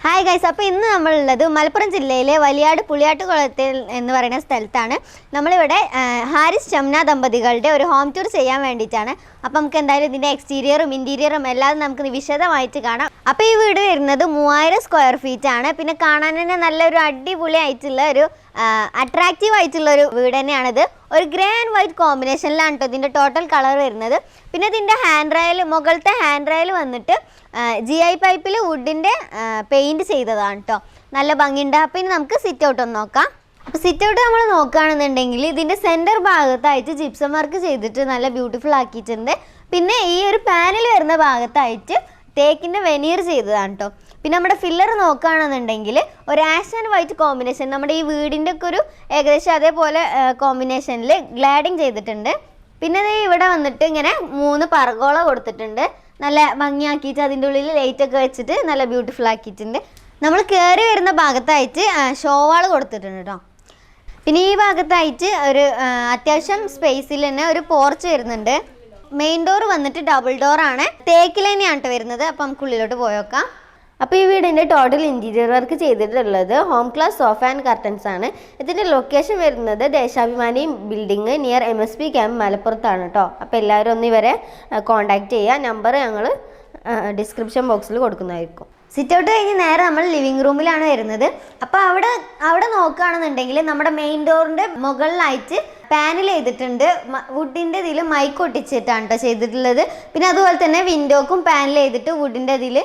Hi guys, അപ്പോൾ ഇന്ന് നമ്മളുള്ളത് മലപ്പുറം ജില്ലയിലെ വലിയാട് പുളിയാട്ടുകുളത്തിൽ എന്ന് പറയുന്ന സ്ഥലത്താണ്. നമ്മളിവിടെ ഹാരിസ് ഷംന ദമ്പതികളുടെ ഒരു ഹോം ടൂർ ചെയ്യാൻ വേണ്ടിയിട്ടാണ്. അപ്പോൾ നമുക്ക് എന്തായാലും ഇതിൻ്റെ എക്സ്റ്റീരിയറും ഇൻറ്റീരിയറും എല്ലാം നമുക്ക് വിശദമായിട്ട് കാണാം. അപ്പോൾ ഈ വീട് വരുന്നത് 3000 സ്ക്വയർ ഫീറ്റ് ആണ്. പിന്നെ കാണാൻ തന്നെ നല്ലൊരു അടിപൊളിയായിട്ടുള്ള ഒരു അട്രാക്റ്റീവ് ആയിട്ടുള്ള ഒരു വീട് തന്നെയാണിത്. ഒരു ഗ്രേ ആൻഡ് വൈറ്റ് കോമ്പിനേഷനിലാണ് കേട്ടോ ഇതിൻ്റെ ടോട്ടൽ കളർ വരുന്നത്. പിന്നെ ഇതിൻ്റെ ഹാൻഡ് റെയിൽ, മുകളിലത്തെ ഹാൻഡ് റെയിൽ വന്നിട്ട് GI പൈപ്പിൽ വുഡിൻ്റെ പെയിൻറ്റ് ചെയ്തതാണ് കേട്ടോ. നല്ല ഭംഗിയുണ്ട്. അപ്പോൾ ഇനി നമുക്ക് സിറ്റ് ഔട്ട് ഒന്ന് നോക്കാം. അപ്പോൾ സിറ്റ് ഔട്ട് നമ്മൾ നോക്കുകയാണെന്നുണ്ടെങ്കിൽ ഇതിൻ്റെ സെൻറ്റർ ഭാഗത്തായിട്ട് ജിപ്സം വർക്ക് ചെയ്തിട്ട് നല്ല ബ്യൂട്ടിഫുൾ ആക്കിയിട്ടുണ്ട്. പിന്നെ ഈ ഒരു പാനൽ വരുന്ന ഭാഗത്തായിട്ട് തേക്കിൻ്റെ വെനീർ ചെയ്തതാണ് കേട്ടോ. പിന്നെ നമ്മുടെ ഫില്ലർ നോക്കുകയാണെന്നുണ്ടെങ്കിൽ ഒരു ആഷ് ആൻഡ് വൈറ്റ് കോമ്പിനേഷൻ, നമ്മുടെ ഈ വീടിൻ്റെ ഒക്കെ ഒരു ഏകദേശം അതേപോലെ കോമ്പിനേഷനിൽ ഗ്ലാഡിങ് ചെയ്തിട്ടുണ്ട്. പിന്നെ ഇവിടെ വന്നിട്ട് ഇങ്ങനെ 3 പറഗോള കൊടുത്തിട്ടുണ്ട്. നല്ല ഭംഗിയാക്കിയിട്ട് അതിൻ്റെ ഉള്ളിൽ ലൈറ്റൊക്കെ വെച്ചിട്ട് നല്ല ബ്യൂട്ടിഫുൾ ആക്കിയിട്ടുണ്ട്. നമ്മൾ കയറി വരുന്ന ഭാഗത്തായിട്ട് ഷോവാൾ കൊടുത്തിട്ടുണ്ട് കേട്ടോ. പിന്നെ ഈ ഭാഗത്തായിട്ട് ഒരു അത്യാവശ്യം സ്പേസിൽ തന്നെ ഒരു പോർച്ച് വരുന്നുണ്ട്. മെയിൻ ഡോർ വന്നിട്ട് ഡബിൾ ഡോറാണ്, തേക്കിൽ തന്നെയാണ് കേട്ടോ വരുന്നത്. അപ്പം നമുക്ക് ഉള്ളിലോട്ട് പോയേക്കാം. അപ്പോൾ ഈ വീടിൻ്റെ ടോട്ടൽ ഇൻറ്റീരിയർ വർക്ക് ചെയ്തിട്ടുള്ളത് Home Class Sofa and Curtains ആണ്. ഇതിൻ്റെ ലൊക്കേഷൻ വരുന്നത് Deshabhimani building near MSP camp മലപ്പുറത്താണ് കേട്ടോ. അപ്പോൾ എല്ലാവരും ഒന്ന് ഇവരെ കോൺടാക്റ്റ് ചെയ്യുക. നമ്പർ ഞങ്ങൾ ഡിസ്ക്രിപ്ഷൻ ബോക്സിൽ കൊടുക്കുന്നതായിരിക്കും. സിറ്റ് ഔട്ട് കഴിഞ്ഞ് നേരെ നമ്മൾ ലിവിങ് റൂമിലാണ് വരുന്നത്. അപ്പോൾ അവിടെ നോക്കുകയാണെന്നുണ്ടെങ്കിൽ നമ്മുടെ മെയിൻ ഡോറിൻ്റെ മുകളിലായിട്ട് പാനൽ ചെയ്തിട്ടുണ്ട്. വുഡിൻ്റെ ഇതിൽ മൈക്ക് ഒട്ടിച്ചിട്ടാണ് കേട്ടോ ചെയ്തിട്ടുള്ളത്. പിന്നെ അതുപോലെ തന്നെ വിൻഡോക്കും പാനൽ ചെയ്തിട്ട് വുഡിൻ്റെ ഇതിൽ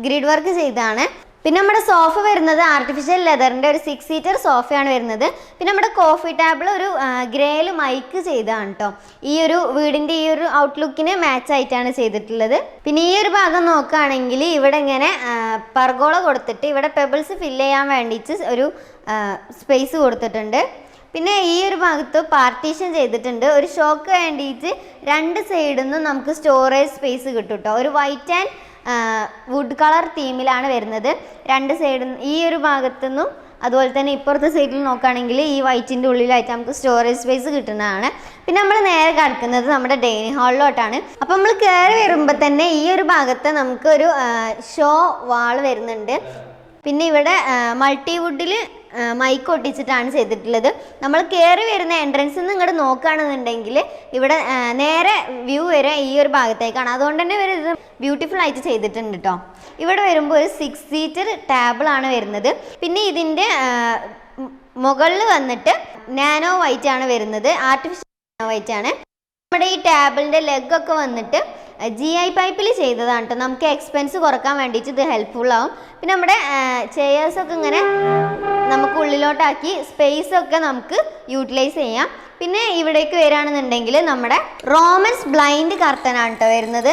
ഗ്രിഡ് വർക്ക് ചെയ്താണ്. പിന്നെ നമ്മുടെ സോഫ വരുന്നത് ആർട്ടിഫിഷ്യൽ ലെതറിൻ്റെ ഒരു 6 സീറ്റർ സോഫയാണ് വരുന്നത്. പിന്നെ നമ്മുടെ കോഫി ടേബിൾ ഒരു ഗ്രേയിൽ മൈക്ക് ചെയ്തതാണ് കേട്ടോ. ഈ ഒരു വീടിൻ്റെ ഈ ഒരു ഔട്ട്ലുക്കിന് മാച്ച് ആയിട്ടാണ് ചെയ്തിട്ടുള്ളത്. പിന്നെ ഈ ഒരു ഭാഗം നോക്കുകയാണെങ്കിൽ ഇവിടെ ഇങ്ങനെ പർഗോള കൊടുത്തിട്ട് ഇവിടെ പെബിൾസ് ഫില്ല് ചെയ്യാൻ വേണ്ടിയിട്ട് ഒരു സ്പേസ് കൊടുത്തിട്ടുണ്ട്. പിന്നെ ഈ ഒരു ഭാഗത്ത് പാർട്ടീഷൻ ചെയ്തിട്ടുണ്ട്. ഒരു ഷോക്ക് വേണ്ടിയിട്ട് 2 സൈഡിൽ നിന്നും നമുക്ക് സ്റ്റോറേജ് സ്പേസ് കിട്ടും കേട്ടോ. ഒരു വൈറ്റ് ആൻഡ് വുഡ് കളർ തീമിലാണ് വരുന്നത്. 2 സൈഡിൽ ഈ ഒരു ഭാഗത്തുനിന്നും അതുപോലെ തന്നെ ഇപ്പുറത്തെ സൈഡിൽ നോക്കുകയാണെങ്കിൽ ഈ വൈറ്റിൻ്റെ ഉള്ളിലായിട്ട് നമുക്ക് സ്റ്റോറേജ് സ്പേസ് കിട്ടുന്നതാണ്. പിന്നെ നമ്മൾ നേരെ കിടക്കുന്നത് നമ്മുടെ ഡൈനിങ് ഹാളിലോട്ടാണ്. അപ്പോൾ നമ്മൾ കയറി വരുമ്പോൾ തന്നെ ഈ ഒരു ഭാഗത്ത് നമുക്കൊരു ഷോ വാൾ വരുന്നുണ്ട്. പിന്നെ ഇവിടെ മൾട്ടിവുഡിൽ മൈക്ക് ഒട്ടിച്ചിട്ടാണ് ചെയ്തിട്ടുള്ളത്. നമ്മൾ കയറി വരുന്ന എൻട്രൻസിൽ നിന്ന് ഇങ്ങോട്ട് നോക്കുകയാണെന്നുണ്ടെങ്കിൽ ഇവിടെ നേരെ വ്യൂ വരെ ഈ ഒരു ഭാഗത്തേക്കാണ്. അതുകൊണ്ട് തന്നെ ഇവർ ഇത് ബ്യൂട്ടിഫുൾ ആയിട്ട് ചെയ്തിട്ടുണ്ട് കേട്ടോ. ഇവിടെ വരുമ്പോൾ ഒരു 6 സീറ്റർ ടേബിളാണ് വരുന്നത്. പിന്നെ ഇതിൻ്റെ മുകളിൽ വന്നിട്ട് നാനോ വൈറ്റ് ആണ് വരുന്നത്, ആർട്ടിഫിഷ്യൽ നാനോ വൈറ്റ് ആണ്. നമ്മുടെ ഈ ടേബിളിൻ്റെ ലെഗൊക്കെ വന്നിട്ട് GI പൈപ്പിൽ ചെയ്തതാണ് കേട്ടോ. നമുക്ക് എക്സ്പെൻസ് കുറക്കാൻ വേണ്ടിയിട്ട് ഇത് ഹെൽപ്ഫുൾ ആവും. പിന്നെ നമ്മുടെ ചെയേഴ്സൊക്കെ ഇങ്ങനെ നമുക്ക് ഉള്ളിലോട്ടാക്കി സ്പേസൊക്കെ നമുക്ക് യൂട്ടിലൈസ് ചെയ്യാം. പിന്നെ ഇവിടേക്ക് വരികയാണെന്നുണ്ടെങ്കിൽ നമ്മുടെ റോമൻസ് ബ്ലൈൻഡ് കർട്ടനാണ് കേട്ടോ വരുന്നത്.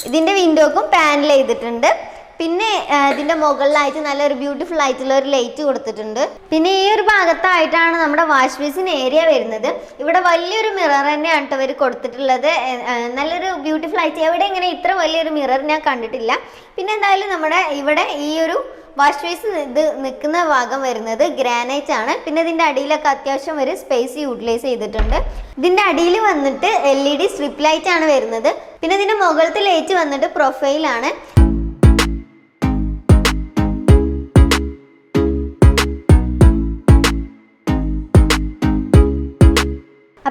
ഇതിൻ്റെ വിൻഡോക്കും പാനൽ ചെയ്തിട്ടുണ്ട്. പിന്നെ ഇതിൻ്റെ മുകളിലായിട്ട് നല്ലൊരു ബ്യൂട്ടിഫുൾ ആയിട്ടുള്ള ഒരു ലൈറ്റ് കൊടുത്തിട്ടുണ്ട്. പിന്നെ ഈ ഒരു ഭാഗത്തായിട്ടാണ് നമ്മുടെ വാഷ് ബേസിൻ ഏരിയ വരുന്നത്. ഇവിടെ വലിയൊരു മിറർ തന്നെയാണ് കേട്ടോ ഇവർ കൊടുത്തിട്ടുള്ളത്. നല്ലൊരു ബ്യൂട്ടിഫുൾ ആയിട്ട് എവിടെ ഇങ്ങനെ ഇത്ര വലിയൊരു മിറർ ഞാൻ കണ്ടിട്ടില്ല. പിന്നെ എന്തായാലും നമ്മുടെ ഇവിടെ ഈ ഒരു വാഷ് ബേസ് ഇത് നിൽക്കുന്ന ഭാഗം വരുന്നത് ഗ്രാനൈറ്റ് ആണ്. പിന്നെ ഇതിൻ്റെ അടിയിലൊക്കെ അത്യാവശ്യം ഒരു സ്പേസ് യൂട്ടിലൈസ് ചെയ്തിട്ടുണ്ട്. ഇതിൻ്റെ അടിയിൽ വന്നിട്ട് LED സ്ട്രിപ്പ് ലൈറ്റ് ആണ് വരുന്നത്. പിന്നെ ഇതിൻ്റെ മുകളിലത്തെ ലൈറ്റ് വന്നിട്ട് പ്രൊഫൈലാണ്.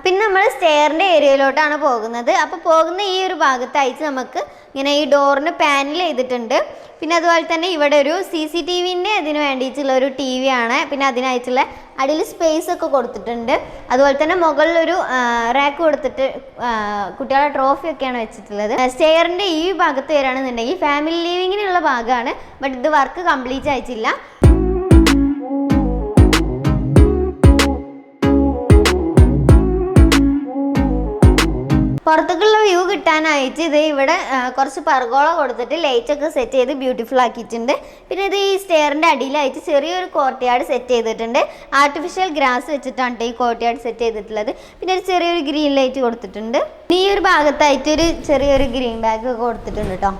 പിന്നെ നമ്മൾ സ്റ്റെയറിൻ്റെ ഏരിയയിലോട്ടാണ് പോകുന്നത്. അപ്പോൾ പോകുന്ന ഈ ഒരു ഭാഗത്തായിട്ട് നമുക്ക് ഇങ്ങനെ ഈ ഡോറിന് പാനൽ ചെയ്തിട്ടുണ്ട്. പിന്നെ അതുപോലെ തന്നെ ഇവിടെ ഒരു CCTVൻ്റെ ഇതിന് വേണ്ടിയിട്ടുള്ള ഒരു TV ആണ്. പിന്നെ അതിനായിട്ടുള്ള അടിയിൽ സ്പേസ് ഒക്കെ കൊടുത്തിട്ടുണ്ട്. അതുപോലെ തന്നെ മുകളിലൊരു റാക്ക് കൊടുത്തിട്ട് കുട്ടികളുടെ ട്രോഫിയൊക്കെയാണ് വെച്ചിട്ടുള്ളത്. സ്റ്റെയറിൻ്റെ ഈ ഭാഗത്ത് വരികയാണെന്നുണ്ടെങ്കിൽ ഫാമിലി ലിവിങ്ങിനുള്ള ഭാഗമാണ്. ബട്ട് ഇത് വർക്ക് കംപ്ലീറ്റ് ആയിട്ടില്ല. പുറത്തേക്കുള്ള വ്യൂ കിട്ടാനായിട്ട് ഇത് ഇവിടെ കുറച്ച് പർഗോള കൊടുത്തിട്ട് ലൈറ്റൊക്കെ സെറ്റ് ചെയ്ത് ബ്യൂട്ടിഫുൾ ആക്കിയിട്ടുണ്ട്. പിന്നെ ഇത് ഈ സ്റ്റെയറിൻ്റെ അടിയിലായിട്ട് ചെറിയൊരു കോർട്ട്യാർഡ് സെറ്റ് ചെയ്തിട്ടുണ്ട്. ആർട്ടിഫിഷ്യൽ ഗ്രാസ് വെച്ചിട്ടാണ് ഈ കോർട്ട്യാർഡ് സെറ്റ് ചെയ്തിട്ടുള്ളത്. പിന്നെ ഒരു ചെറിയൊരു ഗ്രീൻ ലൈറ്റ് കൊടുത്തിട്ടുണ്ട്. ഈ ഒരു ഭാഗത്തായിട്ട് ഒരു ചെറിയൊരു ഗ്രീൻ ബാഗ് ഒക്കെ കൊടുത്തിട്ടുണ്ട് കേട്ടോ.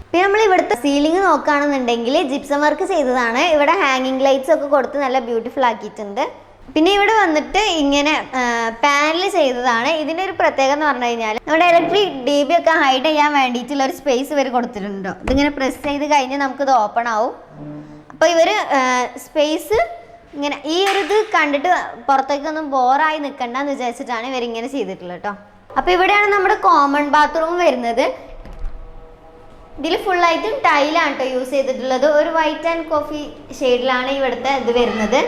പിന്നെ നമ്മൾ ഇവിടുത്തെ സീലിംഗ് നോക്കുകയാണെന്നുണ്ടെങ്കിൽ ജിപ്സം വർക്ക് ചെയ്തതാണ്. ഇവിടെ ഹാങ്ങിങ് ലൈറ്റ്സ് ഒക്കെ കൊടുത്ത് നല്ല ബ്യൂട്ടിഫുൾ ആക്കിയിട്ടുണ്ട്. പിന്നെ ഇവിടെ വന്നിട്ട് ഇങ്ങനെ പാനൽ ചെയ്തതാണ്. ഇതിൻ്റെ ഒരു പ്രത്യേകത എന്ന് പറഞ്ഞു കഴിഞ്ഞാൽ നമ്മുടെ ഇലക്ട്രിക് DB ഒക്കെ ഹൈഡ് ചെയ്യാൻ വേണ്ടിയിട്ടുള്ള ഒരു സ്പേസ് ഇവർ കൊടുത്തിട്ടുണ്ടോ. ഇതിങ്ങനെ പ്രസ് ചെയ്ത് കഴിഞ്ഞ് നമുക്കിത് ഓപ്പൺ ആവും. അപ്പോൾ ഇവർ സ്പേസ് ഇങ്ങനെ ഈ ഒരു ഇത് കണ്ടിട്ട് പുറത്തേക്കൊന്നും ബോറായി നിൽക്കണ്ടെന്ന് വിചാരിച്ചിട്ടാണ് ഇവരിങ്ങനെ ചെയ്തിട്ടുള്ളത് കേട്ടോ. അപ്പോൾ ഇവിടെയാണ് നമ്മുടെ കോമൺ ബാത്റൂം വരുന്നത്. ഇതിൽ ഫുള്ളായിട്ടും ടൈലാണ് കേട്ടോ യൂസ് ചെയ്തിട്ടുള്ളത്. ഒരു വൈറ്റ് ആൻഡ് കോഫി ഷെയ്ഡിലാണ് ഇവിടുത്തെ ഇത് വരുന്നത്.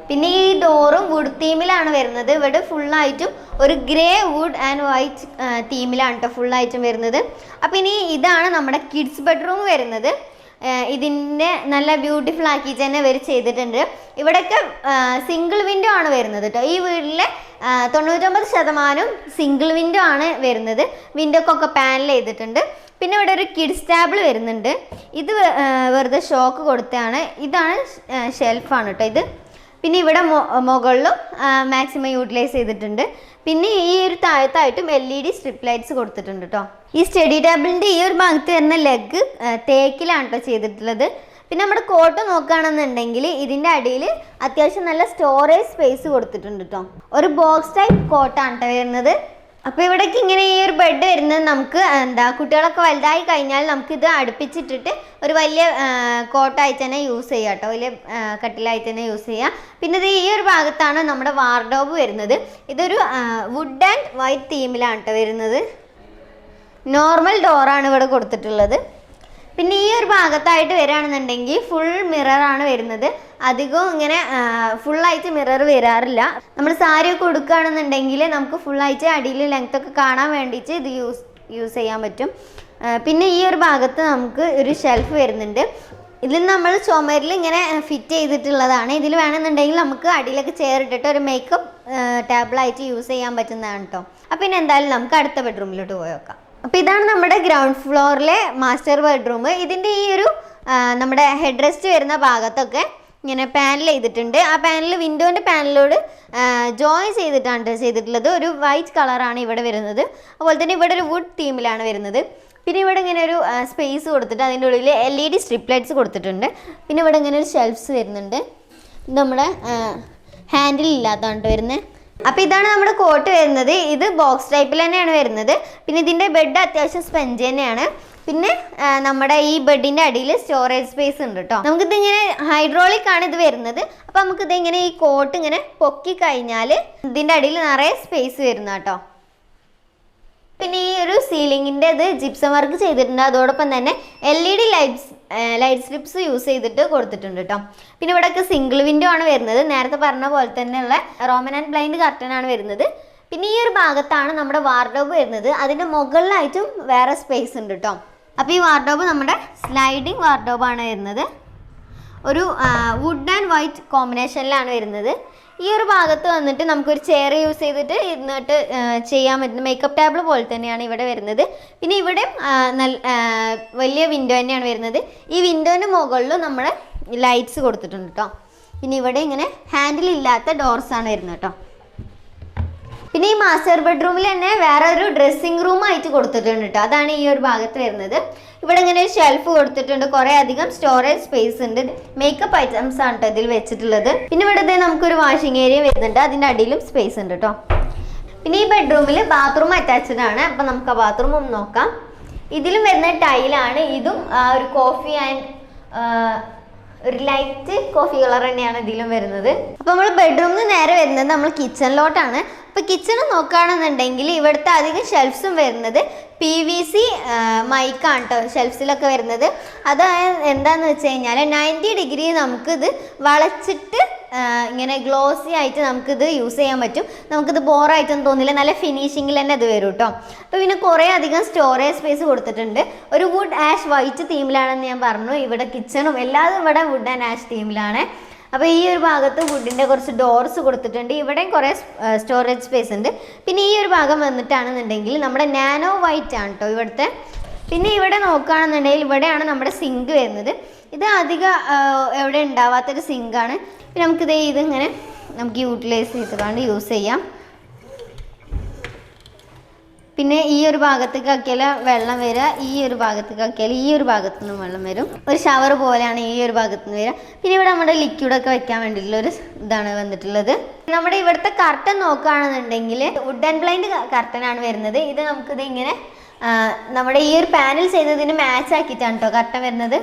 പിന്നെ ഈ ഡോറും വുഡ് തീമിലാണ് വരുന്നത്. ഇവിടെ ഫുള്ളായിട്ടും ഒരു ഗ്രേ വുഡ് ആൻഡ് വൈറ്റ് തീമിലാണ് കേട്ടോ ഫുള്ളായിട്ടും വരുന്നത്. അപ്പം ഇനി ഇതാണ് നമ്മുടെ കിഡ്സ് ബെഡ്റൂം വരുന്നത്. ഇതിൻ്റെ നല്ല ബ്യൂട്ടിഫുൾ ആക്കിയിട്ട് തന്നെ ഇവർ ചെയ്തിട്ടുണ്ട്. ഇവിടെയൊക്കെ സിംഗിൾ വിൻഡോ ആണ് വരുന്നത് കേട്ടോ. ഈ വീട്ടിലെ 99% സിംഗിൾ വിൻഡോ ആണ് വരുന്നത്. വിൻഡോക്കൊക്കെ പാനൽ ചെയ്തിട്ടുണ്ട്. പിന്നെ ഇവിടെ ഒരു കിഡ്സ് ടേബിൾ വരുന്നുണ്ട്. ഇത് വെറുതെ ഷോക്ക് കൊടുത്തതാണ്. ഇതാണ് ഷെൽഫാണ് കേട്ടോ ഇത്. പിന്നെ ഇവിടെ മുകളിലും മാക്സിമം യൂട്ടിലൈസ് ചെയ്തിട്ടുണ്ട്. പിന്നെ ഈ ഒരു താഴത്തായിട്ടും LED സ്ട്രിപ്പ് ലൈറ്റ്സ് കൊടുത്തിട്ടുണ്ട് കേട്ടോ. ഈ സ്റ്റഡി ടേബിളിൻ്റെ ഈ ഒരു ഭാഗത്ത് വരുന്ന ലെഗ് തേക്കിലാണ് കേട്ടോ ചെയ്തിട്ടുള്ളത്. പിന്നെ നമ്മുടെ കോട്ട് നോക്കുകയാണെന്നുണ്ടെങ്കിൽ ഇതിൻ്റെ അടിയിൽ അത്യാവശ്യം നല്ല സ്റ്റോറേജ് സ്പേസ് കൊടുത്തിട്ടുണ്ട് കേട്ടോ. ഒരു ബോക്സ് ടൈപ്പ് കോട്ടാണ് കേട്ടോ വരുന്നത്. അപ്പോൾ ഇവിടേക്ക് ഇങ്ങനെ ഈ ഒരു ബെഡ് വരുന്നത് നമുക്ക് കുട്ടികളൊക്കെ വലുതായി കഴിഞ്ഞാൽ നമുക്കിത് അടുപ്പിച്ചിട്ടിട്ട് ഒരു വലിയ കോട്ടായിട്ട് തന്നെ യൂസ് ചെയ്യാം കേട്ടോ. വലിയ കട്ടിലായിട്ട് തന്നെ യൂസ് ചെയ്യാം. പിന്നെ ഇത് ഈ ഒരു ഭാഗത്താണ് നമ്മുടെ വാർഡ്രോബ് വരുന്നത്. ഇതൊരു വുഡ് ആൻഡ് വൈറ്റ് തീമിലാണ് കേട്ടോ വരുന്നത്. നോർമൽ ഡോറാണ് ഇവിടെ കൊടുത്തിട്ടുള്ളത്. പിന്നെ ഈ ഒരു ഭാഗത്തായിട്ട് വരികയാണെന്നുണ്ടെങ്കിൽ ഫുൾ മിററാണ് വരുന്നത്. അധികവും ഇങ്ങനെ ഫുള്ളായിട്ട് മിറർ വരാറില്ല. നമ്മൾ സാരിയൊക്കെ ഉടുക്കുകയാണെന്നുണ്ടെങ്കിൽ നമുക്ക് ഫുള്ളായിട്ട് അടിയിൽ ലെങ്ത്തൊക്കെ കാണാൻ വേണ്ടിയിട്ട് ഇത് യൂസ് ചെയ്യാൻ പറ്റും. പിന്നെ ഈ ഒരു ഭാഗത്ത് നമുക്ക് ഒരു ഷെൽഫ് വരുന്നുണ്ട്. ഇതിൽ നമ്മൾ ചുമരിൽ ഇങ്ങനെ ഫിറ്റ് ചെയ്തിട്ടുള്ളതാണ്. ഇതിൽ വേണമെന്നുണ്ടെങ്കിൽ നമുക്ക് അടിയിലൊക്കെ ചെയർ ഇട്ടിട്ട് ഒരു മേക്കപ്പ് ടേബിളായിട്ട് യൂസ് ചെയ്യാൻ പറ്റുന്നതാണ് കേട്ടോ. അപ്പം പിന്നെ എന്തായാലും നമുക്ക് അടുത്ത ബെഡ്റൂമിലോട്ട് പോയി നോക്കാം. അപ്പോൾ ഇതാണ് നമ്മുടെ ഗ്രൗണ്ട് ഫ്ലോറിലെ മാസ്റ്റർ ബെഡ്റൂം. ഇതിൻ്റെ ഈ ഒരു നമ്മുടെ ഹെഡ് റെസ്റ്റ് വരുന്ന ഭാഗത്തൊക്കെ ഇങ്ങനെ പാനൽ ചെയ്തിട്ടുണ്ട്. ആ പാനൽ വിൻഡോൻ്റെ പാനലോട് ജോയിൻ ചെയ്തിട്ടാണ് ചെയ്തിട്ടുള്ളത്. ഒരു വൈറ്റ് കളറാണ് ഇവിടെ വരുന്നത്. അതുപോലെ തന്നെ ഇവിടെ ഒരു വുഡ് തീമിലാണ് വരുന്നത്. പിന്നെ ഇവിടെ ഇങ്ങനെ ഒരു സ്പേസ് കൊടുത്തിട്ട് അതിൻ്റെ ഉള്ളിൽ LED സ്ട്രിപ്പ് ലൈറ്റ്സ് കൊടുത്തിട്ടുണ്ട്. പിന്നെ ഇവിടെ ഇങ്ങനെ ഒരു ഷെൽഫ്സ് വരുന്നുണ്ട്. ഇത് നമ്മുടെ ഹാൻഡിൽ ഇല്ലാത്തതാണ് വരുന്നത്. അപ്പോൾ ഇതാണ് നമ്മുടെ കോട്ട് വരുന്നത്. ഇത് ബോക്സ് ടൈപ്പിൽ തന്നെയാണ് വരുന്നത്. പിന്നെ ഇതിൻ്റെ ബെഡ് അത്യാവശ്യം സ്പെഞ്ച് തന്നെയാണ്. പിന്നെ നമ്മുടെ ഈ ബെഡിൻ്റെ അടിയിൽ സ്റ്റോറേജ് സ്പേസ് ഉണ്ട് കേട്ടോ. നമുക്കിതിങ്ങനെ ഹൈഡ്രോളിക് ആണ് ഇത് വരുന്നത്. അപ്പോൾ നമുക്കിത് ഇങ്ങനെ ഈ കോട്ട് ഇങ്ങനെ പൊക്കി കഴിഞ്ഞാൽ ഇതിൻ്റെ അടിയിൽ നിറയെ സ്പേസ് വരുന്ന കേട്ടോ. പിന്നെ ഈ ഒരു സീലിങ്ങിൻ്റെ ഇത് ജിപ്സം വർക്ക് ചെയ്തിട്ടുണ്ട്. അതോടൊപ്പം തന്നെ LED ലൈറ്റ് സ്ട്രിപ്സ് യൂസ് ചെയ്തിട്ട് കൊടുത്തിട്ടുണ്ട് കേട്ടോ. പിന്നെ ഇവിടെയൊക്കെ സിംഗിൾ വിൻഡോ ആണ് വരുന്നത്. നേരത്തെ പറഞ്ഞ പോലെ തന്നെയുള്ള റോമൻ ആൻഡ് ബ്ലൈൻഡ് കർട്ടൻ ആണ് വരുന്നത്. പിന്നെ ഈ ഒരു ഭാഗത്താണ് നമ്മുടെ വാർഡ്രോബ് വരുന്നത്. അതിൻ്റെ മുകളിലായിട്ടും വേറെ സ്പേസ് ഉണ്ട് കേട്ടോ. അപ്പോൾ ഈ വാർഡ്രോബ് നമ്മുടെ സ്ലൈഡിങ് വാർഡ്രോബാണ് വരുന്നത്. ഒരു വുഡ് ആൻഡ് വൈറ്റ് കോമ്പിനേഷനിലാണ് വരുന്നത്. ഈ ഒരു ഭാഗത്ത് വന്നിട്ട് നമുക്കൊരു ചെയർ യൂസ് ചെയ്തിട്ട് ഇരുന്നിട്ട് ചെയ്യാൻ പറ്റുന്ന മേക്കപ്പ് ടേബിൾ പോലെ തന്നെയാണ് ഇവിടെ വരുന്നത്. പിന്നെ ഇവിടെ വലിയ വിൻഡോ തന്നെയാണ് വരുന്നത്. ഈ വിൻഡോൻ്റെ മുകളിലും നമ്മുടെ ലൈറ്റ്സ് കൊടുത്തിട്ടുണ്ട് കേട്ടോ. പിന്നെ ഇവിടെ ഇങ്ങനെ ഹാൻഡിൽ ഇല്ലാത്ത ഡോർസാണ് വരുന്നത് കേട്ടോ. പിന്നെ ഈ മാസ്റ്റർ ബെഡ്റൂമിൽ തന്നെ വേറെ ഒരു ഡ്രസ്സിങ് റൂം ആയിട്ട് കൊടുത്തിട്ടുണ്ട് കേട്ടോ. അതാണ് ഈ ഒരു ഭാഗത്ത് വരുന്നത്. ഇവിടെ ഇങ്ങനെ ഒരു ഷെൽഫ് കൊടുത്തിട്ടുണ്ട്. കുറേ അധികം സ്റ്റോറേജ് സ്പേസ് ഉണ്ട്. മേക്കപ്പ് ഐറ്റംസ് ആണ് കേട്ടോ ഇതിൽ വെച്ചിട്ടുള്ളത്. പിന്നെ ഇവിടെ നമുക്കൊരു വാഷിംഗ് ഏരിയ വരുന്നുണ്ട്. അതിൻ്റെ അടിയിലും സ്പേസ് ഉണ്ട് കേട്ടോ. പിന്നെ ഈ ബെഡ്റൂമിൽ ബാത്റൂം അറ്റാച്ച്ഡ് ആണ്. അപ്പം നമുക്ക് ആ ബാത്റൂം ഒന്ന് നോക്കാം. ഇതിലും വരുന്ന ടൈലാണ്. ഇതും ഒരു കോഫി ആൻഡ് ഒരു ലൈറ്റ് കോഫി കളർ തന്നെയാണ് ഇതിലും വരുന്നത്. അപ്പോൾ നമ്മൾ ബെഡ്റൂമിൽ നേരെ വരുന്നത് നമ്മൾ കിച്ചണിലോട്ടാണ്. അപ്പോൾ കിച്ചൺ നോക്കുകയാണെന്നുണ്ടെങ്കിൽ ഇവിടുത്തെ അധികം ഷെൽഫ്സും വരുന്നത് PVC മൈക്കാണ് കേട്ടോ ഷെൽഫ്സിലൊക്കെ വരുന്നത്. അത് എന്താണെന്ന് വെച്ച് കഴിഞ്ഞാൽ 90 ഡിഗ്രി നമുക്കിത് വളച്ചിട്ട് ഇങ്ങനെ ഗ്ലോസി ആയിട്ട് നമുക്കിത് യൂസ് ചെയ്യാൻ പറ്റും. നമുക്കിത് ബോറായിട്ടൊന്നും തോന്നില്ല. നല്ല ഫിനിഷിങ്ങിൽ തന്നെ ഇത് വരും കേട്ടോ. അപ്പോൾ പിന്നെ കുറേ അധികം സ്റ്റോറേജ് സ്പേസ് കൊടുത്തിട്ടുണ്ട്. ഒരു വുഡ് ആഷ് വൈറ്റ് തീമിലാണെന്ന് ഞാൻ പറഞ്ഞു. ഇവിടെ കിച്ചണും എല്ലാതും ഇവിടെ വുഡ് ആൻഡ് ആഷ് തീമിലാണ്. അപ്പോൾ ഈ ഒരു ഭാഗത്ത് വുഡിൻ്റെ കുറച്ച് ഡോർസ് കൊടുത്തിട്ടുണ്ട്. ഇവിടെയും കുറേ സ്റ്റോറേജ് സ്പേസ് ഉണ്ട്. പിന്നെ ഈ ഒരു ഭാഗം വന്നിട്ടാണെന്നുണ്ടെങ്കിൽ നമ്മുടെ നാനോ വൈറ്റ് ആണ് കേട്ടോ ഇവിടുത്തെ. പിന്നെ ഇവിടെ നോക്കുകയാണെന്നുണ്ടെങ്കിൽ ഇവിടെയാണ് നമ്മുടെ സിങ്ക് വരുന്നത്. ഇത് അധികം എവിടെ ഉണ്ടാവാത്തൊരു സിങ്കാണ്. പിന്നെ ഇതിങ്ങനെ നമുക്ക് യൂട്ടിലൈസ് ചെയ്തുകൊണ്ട് യൂസ് ചെയ്യാം. പിന്നെ ഈ ഒരു ഭാഗത്തേക്ക് ആക്കിയാൽ വെള്ളം വരിക, ഈ ഒരു ഭാഗത്തേക്ക് ആക്കിയാൽ ഈ ഒരു ഭാഗത്തു നിന്നും വെള്ളം വരും. ഒരു ഷവർ പോലെയാണ് ഈ ഒരു ഭാഗത്തു നിന്ന് വരിക. പിന്നെ ഇവിടെ നമ്മുടെ ലിക്വിഡൊക്കെ വെക്കാൻ വേണ്ടിയിട്ടുള്ളൊരു ഇതാണ് വന്നിട്ടുള്ളത്. നമ്മുടെ ഇവിടുത്തെ കർട്ടൻ നോക്കുകയാണെന്നുണ്ടെങ്കിൽ വുഡ് ആൻഡ് ബ്ലൈൻഡ് കർട്ടനാണ് വരുന്നത്. ഇത് നമുക്കിത് ഇങ്ങനെ നമ്മുടെ ഈ ഒരു പാനൽ ചെയ്തതിന് മാച്ച് ആക്കിയിട്ടാണ് കേട്ടോ കർട്ടൻ വരുന്നത്.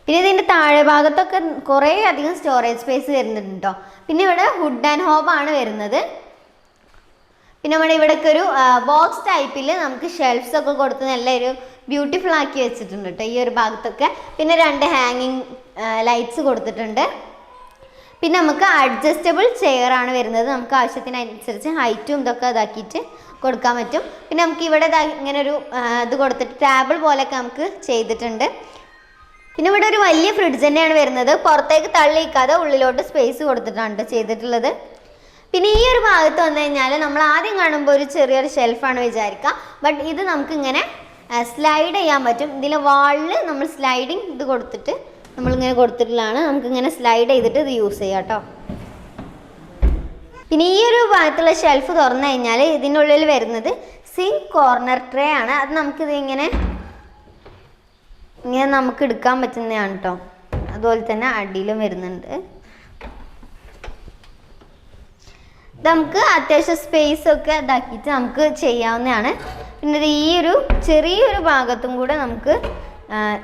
പിന്നെ ഇതിൻ്റെ താഴെ ഭാഗത്തൊക്കെ കുറേ അധികം സ്റ്റോറേജ് സ്പേസ് വരുന്നുണ്ട് കേട്ടോ. പിന്നെ ഇവിടെ വുഡ് ആൻഡ് ഹോബാണ് വരുന്നത്. പിന്നെ നമ്മുടെ ഇവിടെയൊക്കെ ഒരു ബോക്സ് ടൈപ്പിൽ നമുക്ക് ഷെൽഫ്സ് ഒക്കെ കൊടുത്ത് നല്ലൊരു ബ്യൂട്ടിഫുൾ ആക്കി വെച്ചിട്ടുണ്ട് കേട്ടോ ഈ ഒരു ഭാഗത്തൊക്കെ. പിന്നെ 2 ഹാങ്ങിങ് ലൈറ്റ്സ് കൊടുത്തിട്ടുണ്ട്. പിന്നെ നമുക്ക് അഡ്ജസ്റ്റബിൾ ചെയർ ആണ് വരുന്നത്. നമുക്ക് ആവശ്യത്തിനനുസരിച്ച് ഹൈറ്റും ഇതൊക്കെ ഇതാക്കിയിട്ട് കൊടുക്കാൻ പറ്റും. പിന്നെ നമുക്ക് ഇവിടെ ഇങ്ങനെ ഒരു ഇത് കൊടുത്തിട്ട് ടേബിൾ പോലെയൊക്കെ നമുക്ക് ചെയ്തിട്ടുണ്ട്. പിന്നെ ഇവിടെ ഒരു വലിയ ഫ്രിഡ്ജ് തന്നെയാണ് വരുന്നത്. പുറത്തേക്ക് തള്ളിയിക്കാതെ ഉള്ളിലോട്ട് സ്പേസ് കൊടുത്തിട്ടാണ് ചെയ്തിട്ടുള്ളത്. പിന്നെ ഈ ഒരു ഭാഗത്ത് വന്നു കഴിഞ്ഞാൽ നമ്മൾ ആദ്യം കാണുമ്പോൾ ഒരു ചെറിയൊരു ഷെൽഫാണ് വിചാരിക്കുക. ബട്ട് ഇത് നമുക്കിങ്ങനെ സ്ലൈഡ് ചെയ്യാൻ പറ്റും. ഇതിലെ വാളിൽ നമ്മൾ സ്ലൈഡിങ് ഇത് കൊടുത്തിട്ട് നമ്മളിങ്ങനെ കൊടുത്തിട്ടുള്ളതാണ്. നമുക്കിങ്ങനെ സ്ലൈഡ് ചെയ്തിട്ട് ഇത് യൂസ് ചെയ്യാം കേട്ടോ. പിന്നെ ഈ ഒരു ഭാഗത്തുള്ള ഷെൽഫ് തുറന്നു കഴിഞ്ഞാൽ ഇതിനുള്ളിൽ വരുന്നത് സിങ്ക് കോർണർ ട്രേ ആണ്. അത് നമുക്കിത് ഇങ്ങനെ നമുക്ക് എടുക്കാൻ പറ്റുന്നതാണ് കേട്ടോ. അതുപോലെ തന്നെ അടിയിലും വരുന്നുണ്ട്. നമുക്ക് അത്യാവശ്യം സ്പേസ് ഒക്കെ ഇതാക്കിയിട്ട് നമുക്ക് ചെയ്യാവുന്നതാണ്. പിന്നെ ഈ ഒരു ചെറിയൊരു ഭാഗത്തും കൂടെ നമുക്ക്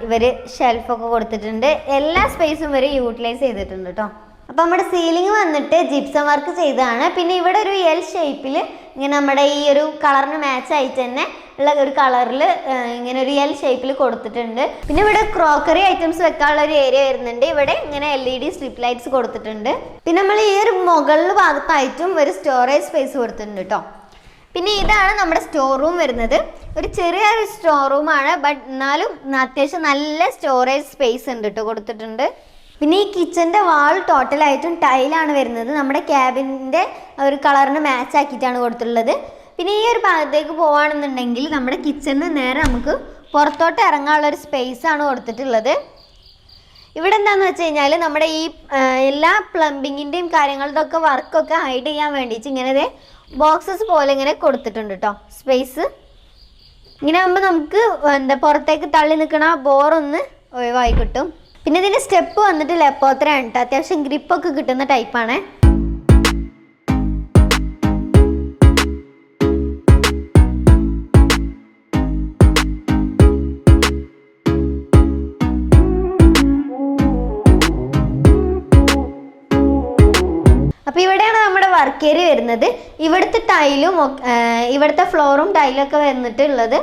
ഇവർ ഷെൽഫൊക്കെ കൊടുത്തിട്ടുണ്ട്. എല്ലാ സ്പേസും ഇവർ യൂട്ടിലൈസ് ചെയ്തിട്ടുണ്ട് കേട്ടോ. അപ്പോൾ നമ്മുടെ സീലിംഗ് വന്നിട്ട് ജിപ്സം വർക്ക് ചെയ്തതാണ്. പിന്നെ ഇവിടെ ഒരു എൽ ഷേപ്പിൽ ഇങ്ങനെ നമ്മുടെ ഈ ഒരു കളറിന് മാച്ച് ആയിട്ട് തന്നെ ഉള്ള ഒരു കളറിൽ ഇങ്ങനെ ഒരു എൽ ഷേപ്പിൽ കൊടുത്തിട്ടുണ്ട്. പിന്നെ ഇവിടെ ക്രോക്കറി ഐറ്റംസ് വെക്കാനുള്ള ഒരു ഏരിയ വരുന്നുണ്ട്. ഇവിടെ ഇങ്ങനെ LED സ്ട്രിപ്പ് ലൈറ്റ്സ് കൊടുത്തിട്ടുണ്ട്. പിന്നെ നമ്മൾ ഈ ഒരു മുകളിൽ ഭാഗത്തായിട്ടും ഒരു സ്റ്റോറേജ് സ്പേസ് കൊടുത്തിട്ടുണ്ട് കേട്ടോ. പിന്നെ ഇതാണ് നമ്മുടെ സ്റ്റോർ റൂം വരുന്നത്. ഒരു ചെറിയൊരു സ്റ്റോർ റൂമാണ്, ബട്ട് എന്നാലും അത്യാവശ്യം നല്ല സ്റ്റോറേജ് സ്പേസ് ഉണ്ട് കേട്ടോ കൊടുത്തിട്ടുണ്ട്. പിന്നെ ഈ കിച്ചൻ്റെ വാൾ ടോട്ടലായിട്ടും ടൈലാണ് വരുന്നത്. നമ്മുടെ ക്യാബിൻ്റെ ഒരു കളറിന് മാച്ച് ആക്കിയിട്ടാണ് കൊടുത്തിട്ടുള്ളത്. പിന്നെ ഈ ഒരു ഭാഗത്തേക്ക് പോവുകയാണെന്നുണ്ടെങ്കിൽ നമ്മുടെ കിച്ചണിന് നേരെ നമുക്ക് പുറത്തോട്ട് ഇറങ്ങാനുള്ളൊരു സ്പേസാണ് കൊടുത്തിട്ടുള്ളത്. ഇവിടെ എന്താണെന്ന് വെച്ച് കഴിഞ്ഞാൽ നമ്മുടെ ഈ എല്ലാ പ്ലംബിങ്ങിൻ്റെയും കാര്യങ്ങളുടെ ഒക്കെ വർക്കൊക്കെ ഹൈഡ് ചെയ്യാൻ വേണ്ടിയിട്ട് ഇങ്ങനെ ബോക്സസ് പോലെ ഇങ്ങനെ കൊടുത്തിട്ടുണ്ട് കേട്ടോ സ്പേസ്. ഇങ്ങനെ ആകുമ്പോൾ നമുക്ക് പുറത്തേക്ക് തള്ളി നിൽക്കണ ബോറൊന്ന് ഒഴിവായി കിട്ടും. പിന്നെ ഇതിൻ്റെ സ്റ്റെപ്പ് വന്നിട്ട് ലെപ്പോത്രയാണ് കേട്ടോ. അത്യാവശ്യം ഗ്രിപ്പൊക്കെ കിട്ടുന്ന ടൈപ്പാണ്. അപ്പോൾ ഇവിടെയാണ് നമ്മുടെ വർക്ക് ഏരിയ വരുന്നത്. ഇവിടുത്തെ ടൈലും ഇവിടുത്തെ ഫ്ലോറും ടൈലും ഒക്കെ വന്നിട്ടുള്ളത്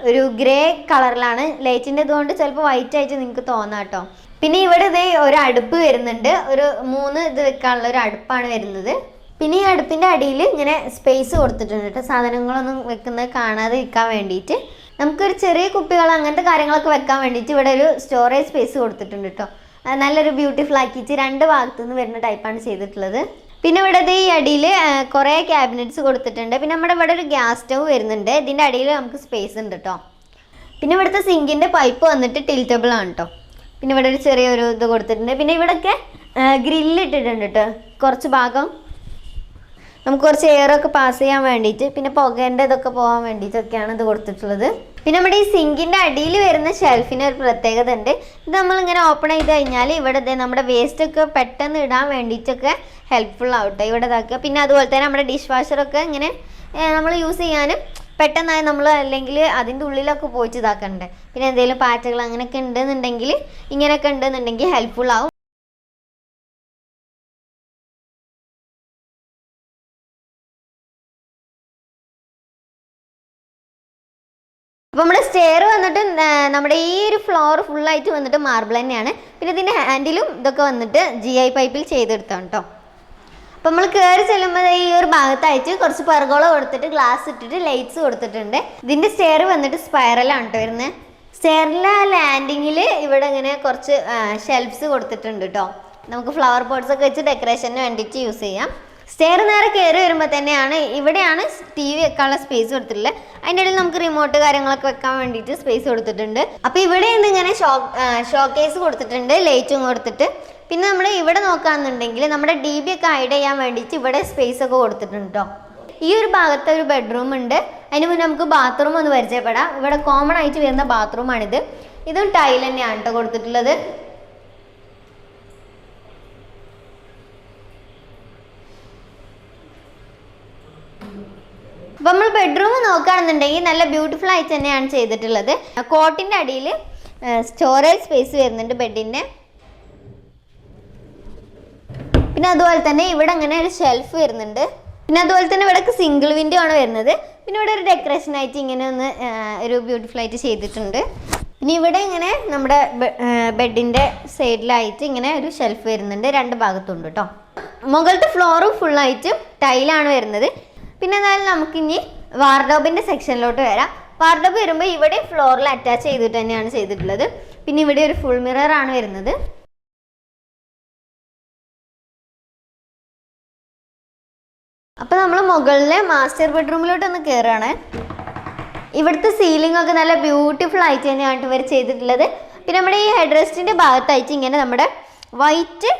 ഒരു ഗ്രേ കളറിലാണ്. ലൈറ്റിൻ്റെ ഇതുകൊണ്ട് ചിലപ്പോൾ വൈറ്റ് ആയിട്ട് നിങ്ങൾക്ക് തോന്നാം കേട്ടോ. പിന്നെ ഇവിടെ ഇതേ ഒരു അടുപ്പ് വരുന്നുണ്ട്. ഒരു 3 ഇത് വെക്കാനുള്ള ഒരു അടുപ്പാണ് വരുന്നത്. പിന്നെ ഈ അടുപ്പിൻ്റെ അടിയിൽ ഇങ്ങനെ സ്പേസ് കൊടുത്തിട്ടുണ്ട് കേട്ടോ. സാധനങ്ങളൊന്നും വെക്കുന്നത് കാണാതെ ഇരിക്കാൻ വേണ്ടിയിട്ട്. നമുക്കൊരു ചെറിയ കുപ്പികൾ അങ്ങനത്തെ കാര്യങ്ങളൊക്കെ വെക്കാൻ വേണ്ടിയിട്ട് ഇവിടെ ഒരു സ്റ്റോറേജ് സ്പേസ് കൊടുത്തിട്ടുണ്ട് കേട്ടോ. നല്ലൊരു ബ്യൂട്ടിഫുൾ ആക്കിയിട്ട് 2 ഭാഗത്തു നിന്ന് വരുന്ന ടൈപ്പാണ് ചെയ്തിട്ടുള്ളത്. പിന്നെ ഇവിടെ ഈ അടിയിൽ കുറേ ക്യാബിനറ്റ്സ് കൊടുത്തിട്ടുണ്ട്. പിന്നെ നമ്മുടെ ഇവിടെ ഒരു ഗ്യാസ് സ്റ്റവ് വരുന്നുണ്ട്. ഇതിൻ്റെ അടിയിൽ നമുക്ക് സ്പേസ് ഉണ്ട് കേട്ടോ. പിന്നെ ഇവിടുത്തെ സിങ്കിൻ്റെ പൈപ്പ് വന്നിട്ട് ടിൽറ്റബിൾ ആണ് കേട്ടോ. പിന്നെ ഇവിടെ ഒരു ചെറിയൊരു ഇത് കൊടുത്തിട്ടുണ്ട്. പിന്നെ ഇവിടെയൊക്കെ ഗ്രില്ല് ഇട്ടിട്ടുണ്ട് കേട്ടോ. കുറച്ച് ഭാഗം നമുക്ക് കുറച്ച് എയറൊക്കെ പാസ് ചെയ്യാൻ വേണ്ടിയിട്ട്, പിന്നെ പുകേൻ്റെ ഇതൊക്കെ പോകാൻ വേണ്ടിയിട്ടൊക്കെയാണ് ഇത് കൊടുത്തിട്ടുള്ളത്. പിന്നെ നമ്മുടെ ഈ സിങ്കിൻ്റെ അടിയിൽ വരുന്ന ഷെൽഫിന് ഒരു പ്രത്യേകത ഉണ്ട്. ഇത് നമ്മളിങ്ങനെ ഓപ്പൺ ചെയ്ത് കഴിഞ്ഞാൽ ഇവിടെ നമ്മുടെ വേസ്റ്റൊക്കെ പെട്ടെന്ന് ഇടാൻ വേണ്ടിയിട്ടൊക്കെ ഹെൽപ്ഫുൾ ആവട്ടെ ഇവിടെ ഇതാക്കുക. പിന്നെ അതുപോലെ തന്നെ നമ്മുടെ ഡിഷ് വാഷറൊക്കെ ഇങ്ങനെ നമ്മൾ യൂസ് ചെയ്യാനും പെട്ടെന്നായി നമ്മൾ അല്ലെങ്കിൽ അതിൻ്റെ ഉള്ളിലൊക്കെ പോയിട്ട് ഇതാക്കണ്ടേ. പിന്നെ എന്തെങ്കിലും പാറ്റകൾ അങ്ങനെയൊക്കെ ഉണ്ടെന്നുണ്ടെങ്കിൽ ഇങ്ങനെയൊക്കെ ഉണ്ടെന്നുണ്ടെങ്കിൽ ഹെൽപ്ഫുൾ ആവും. അപ്പോൾ നമ്മുടെ സ്റ്റെയർ വന്നിട്ട് നമ്മുടെ ഈ ഒരു ഫ്ലോർ ഫുള്ളായിട്ട് വന്നിട്ട് മാർബിൾ തന്നെയാണ്. പിന്നെ ഇതിൻ്റെ ഹാൻഡിലും ഇതൊക്കെ വന്നിട്ട് GI പൈപ്പിൽ ചെയ്തെടുത്താണ് കേട്ടോ. അപ്പോൾ നമ്മൾ കയറി ചെല്ലുമ്പോൾ ഈ ഒരു ഭാഗത്തായിട്ട് കുറച്ച് പെർഗോള കൊടുത്തിട്ട് ഗ്ലാസ് ഇട്ടിട്ട് ലൈറ്റ്സ് കൊടുത്തിട്ടുണ്ട്. ഇതിൻ്റെ സ്റ്റെയർ വന്നിട്ട് സ്പൈറലാണ് കേട്ടോ വരുന്നത്. സ്റ്റെയറിലെ ലാൻഡിങ്ങിൽ ഇവിടെ ഇങ്ങനെ കുറച്ച് ഷെൽഫ്സ് കൊടുത്തിട്ടുണ്ട് കേട്ടോ. നമുക്ക് ഫ്ലവർ പോട്ട്സ് ഒക്കെ വെച്ച് ഡെക്കറേഷന് വേണ്ടിയിട്ട് യൂസ് ചെയ്യാം. സ്റ്റെയർ നേരെ കയറി വരുമ്പോൾ തന്നെയാണ് ഇവിടെയാണ് TV വെക്കാനുള്ള സ്പേസ് കൊടുത്തിട്ടുള്ളത്. അതിൻ്റെ ഇടയിൽ നമുക്ക് റിമോട്ട് കാര്യങ്ങളൊക്കെ വെക്കാൻ വേണ്ടിയിട്ട് സ്പേസ് കൊടുത്തിട്ടുണ്ട്. അപ്പോൾ ഇവിടെ ഇങ്ങനെ ഷോക്കേസ് കൊടുത്തിട്ടുണ്ട്, ലൈറ്റും കൊടുത്തിട്ട്. പിന്നെ നമ്മൾ ഇവിടെ നോക്കുകയാണെന്നുണ്ടെങ്കിൽ നമ്മുടെ DB ഒക്കെ ഹൈഡ് ചെയ്യാൻ വേണ്ടിയിട്ട് ഇവിടെ സ്പേസ് ഒക്കെ കൊടുത്തിട്ടുണ്ട് കേട്ടോ. ഈ ഒരു ഭാഗത്ത് ഒരു ബെഡ്റൂം ഉണ്ട്. അതിന് മുന്നേ നമുക്ക് ബാത്റൂം ഒന്ന് പരിചയപ്പെടാം. ഇവിടെ കോമൺ ആയിട്ട് വരുന്ന ബാത്റൂമാണിത്. ഇതും ടൈൽ തന്നെയാണ് കേട്ടോ കൊടുത്തിട്ടുള്ളത്. അപ്പോൾ നമ്മൾ ബെഡ്റൂം നോക്കുകയാണെന്നുണ്ടെങ്കിൽ നല്ല ബ്യൂട്ടിഫുൾ ആയിട്ട് തന്നെയാണ് ചെയ്തിട്ടുള്ളത്. കോട്ടിൻ്റെ അടിയിൽ സ്റ്റോറേജ് സ്പേസ് വരുന്നുണ്ട് ബെഡിൻ്റെ. പിന്നെ അതുപോലെ തന്നെ ഇവിടെ അങ്ങനെ ഒരു ഷെൽഫ് വരുന്നുണ്ട്. പിന്നെ അതുപോലെ തന്നെ ഇവിടെ സിംഗിൾ വിൻഡോ ആണ് വരുന്നത്. പിന്നെ ഇവിടെ ഒരു ഡെക്കറേഷൻ ആയിട്ട് ഇങ്ങനെ ഒന്ന് ഒരു ബ്യൂട്ടിഫുൾ ആയിട്ട് ചെയ്തിട്ടുണ്ട്. പിന്നെ ഇവിടെ ഇങ്ങനെ നമ്മുടെ ബെഡിൻ്റെ സൈഡിലായിട്ട് ഇങ്ങനെ ഒരു ഷെൽഫ് വരുന്നുണ്ട്. രണ്ട് ഭാഗത്തുണ്ട് കേട്ടോ. മുകളിലത്തെ ഫ്ലോറും ഫുള്ളായിട്ട് ടൈലാണ് വരുന്നത്. പിന്നെ എന്തായാലും നമുക്കിനി വാർഡ്രോബിൻ്റെ സെക്ഷനിലോട്ട് വരാം. വാർഡ്രോബ് വരുമ്പോൾ ഇവിടെ ഫ്ലോറിൽ അറ്റാച്ച് ചെയ്തിട്ട് തന്നെയാണ് ചെയ്തിട്ടുള്ളത്. പിന്നെ ഇവിടെ ഒരു ഫുൾ മിറർ ആണ് വരുന്നത്. അപ്പോൾ നമ്മൾ മുകളിലെ മാസ്റ്റർ ബെഡ്റൂമിലോട്ടൊന്ന് കയറുകയാണ്. ഇവിടുത്തെ സീലിംഗ് ഒക്കെ നല്ല ബ്യൂട്ടിഫുൾ ആയിട്ട് തന്നെയാണ് ഇവർ ചെയ്തിട്ടുള്ളത്. പിന്നെ നമ്മുടെ ഈ ഹെഡ് റെസ്റ്റിൻ്റെ ഭാഗത്തായിട്ട് ഇങ്ങനെ നമ്മുടെ വൈറ്റ്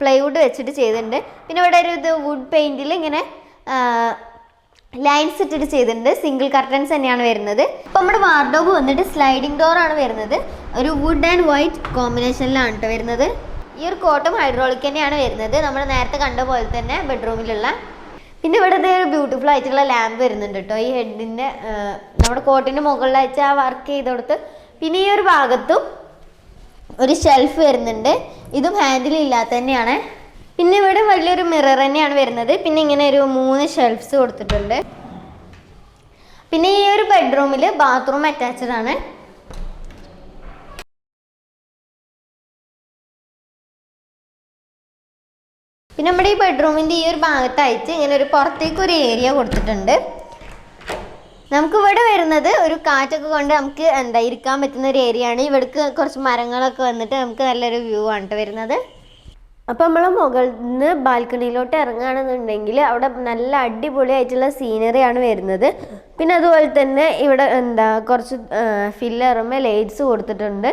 പ്ലൈവുഡ് വെച്ചിട്ട് ചെയ്തിട്ടുണ്ട്. പിന്നെ ഇവിടെ ഒരു ഇത് വുഡ് പെയിൻറ്റിൽ ഇങ്ങനെ ലൈൻസ് ഇട്ടിട്ട് ചെയ്തിട്ടുണ്ട്. സിംഗിൾ കർട്ടൻസ് തന്നെയാണ് വരുന്നത്. അപ്പോൾ നമ്മുടെ വാർഡ്രോബ് വന്നിട്ട് സ്ലൈഡിംഗ് ഡോറാണ് വരുന്നത്. ഒരു വുഡ് ആൻഡ് വൈറ്റ് കോമ്പിനേഷനിലാണ് കേട്ടോ വരുന്നത്. ഈ ഒരു കോട്ടും ഹൈഡ്രോളിക് തന്നെയാണ് വരുന്നത്, നമ്മൾ നേരത്തെ കണ്ട പോലെ തന്നെ ബെഡ്റൂമിലുള്ള. പിന്നെ ഇവിടെ ഒരു ബ്യൂട്ടിഫുൾ ആയിട്ടുള്ള ലാമ്പ് വരുന്നുണ്ട് കേട്ടോ ഈ ഹെഡിൻ്റെ നമ്മുടെ കോട്ടിൻ്റെ മുകളിലായിട്ട് ആ വർക്ക് ചെയ്ത് കൊടുത്ത്. പിന്നെ ഈ ഒരു ഭാഗത്തും ഒരു ഷെൽഫ് വരുന്നുണ്ട്. ഇതും ഹാൻഡിൽ ഇല്ലാത്ത തന്നെയാണ്. പിന്നെ ഇവിടെ വലിയൊരു മിറർ തന്നെയാണ് വരുന്നത്. പിന്നെ ഇങ്ങനെ ഒരു 3 ഷെൽഫ്സ് കൊടുത്തിട്ടുണ്ട്. പിന്നെ ഈ ഒരു ബെഡ്റൂമിൽ ബാത്റൂം അറ്റാച്ച്ഡ് ആണ്. പിന്നെ നമ്മുടെ ഈ ബെഡ്റൂമിൻ്റെ ഈ ഒരു ഭാഗത്തായിട്ട് ഇങ്ങനെ ഒരു പുറത്തേക്ക് ഒരു ഏരിയ കൊടുത്തിട്ടുണ്ട്. നമുക്കിവിടെ വരുന്നത് ഒരു കാറ്റൊക്കെ കൊണ്ട് നമുക്ക് ഇരിക്കാൻ പറ്റുന്ന ഒരു ഏരിയ ആണ്. ഇവിടേക്ക് കുറച്ച് മരങ്ങളൊക്കെ വന്നിട്ട് നമുക്ക് നല്ലൊരു വ്യൂ ആണ് കേട്ടോ വരുന്നത്. അപ്പോൾ നമ്മൾ മുകളിൽ നിന്ന് ബാൽക്കണിയിലോട്ട് ഇറങ്ങുകയാണെന്നുണ്ടെങ്കിൽ അവിടെ നല്ല അടിപൊളിയായിട്ടുള്ള സീനറിയാണ് വരുന്നത്. പിന്നെ അതുപോലെ തന്നെ ഇവിടെ കുറച്ച് ഫില്ലറും ലൈറ്റ്സ് കൊടുത്തിട്ടുണ്ട്.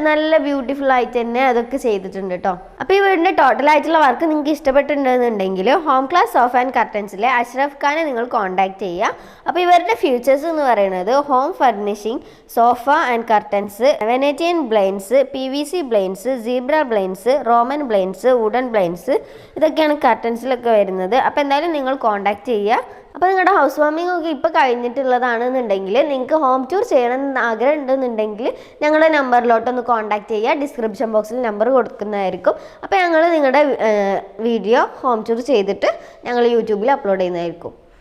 നല്ല ബ്യൂട്ടിഫുൾ ആയിട്ട് തന്നെ അതൊക്കെ ചെയ്തിട്ടുണ്ട് കേട്ടോ. അപ്പോൾ ഈ വീടിൻ്റെ ടോട്ടലായിട്ടുള്ള വർക്ക് നിങ്ങൾക്ക് ഇഷ്ടപ്പെട്ടിട്ടുണ്ടെന്നുണ്ടെങ്കിൽ ഹോം ക്ലാസ് സോഫ ആൻഡ് കർട്ടൻസിലെ അഷ്റഫ് ഖാനെ നിങ്ങൾ കോൺടാക്ട് ചെയ്യുക. അപ്പോൾ ഇവരുടെ ഫ്യൂച്ചേഴ്സ് എന്ന് പറയുന്നത് home furnishing, sofa and curtains, Venetian blinds, PVC blinds, zebra blinds, roman blinds, wooden blinds, ഇതൊക്കെയാണ് കർട്ടൻസിലൊക്കെ വരുന്നത്. അപ്പോൾ എന്തായാലും നിങ്ങൾ കോൺടാക്ട് ചെയ്യുക. അപ്പോൾ നിങ്ങളുടെ ഹൗസ് വാമിംഗ് ഒക്കെ ഇപ്പോൾ കഴിഞ്ഞിട്ടുള്ളതാണെന്നുണ്ടെങ്കിൽ നിങ്ങൾക്ക് ഹോം ടൂർ ചെയ്യണമെന്ന് ആഗ്രഹം ഉണ്ടെന്നുണ്ടെങ്കിൽ ഞങ്ങളുടെ നമ്പറിലോട്ടൊന്ന് കോൺടാക്ട് ചെയ്യുക. ഡിസ്ക്രിപ്ഷൻ ബോക്സിൽ നമ്പർ കൊടുക്കുന്നതായിരിക്കും. അപ്പോൾ ഞങ്ങൾ നിങ്ങളുടെ വീഡിയോ ഹോം ടൂർ ചെയ്തിട്ട് ഞങ്ങൾ യൂട്യൂബിൽ അപ്ലോഡ് ചെയ്യുന്നതായിരിക്കും.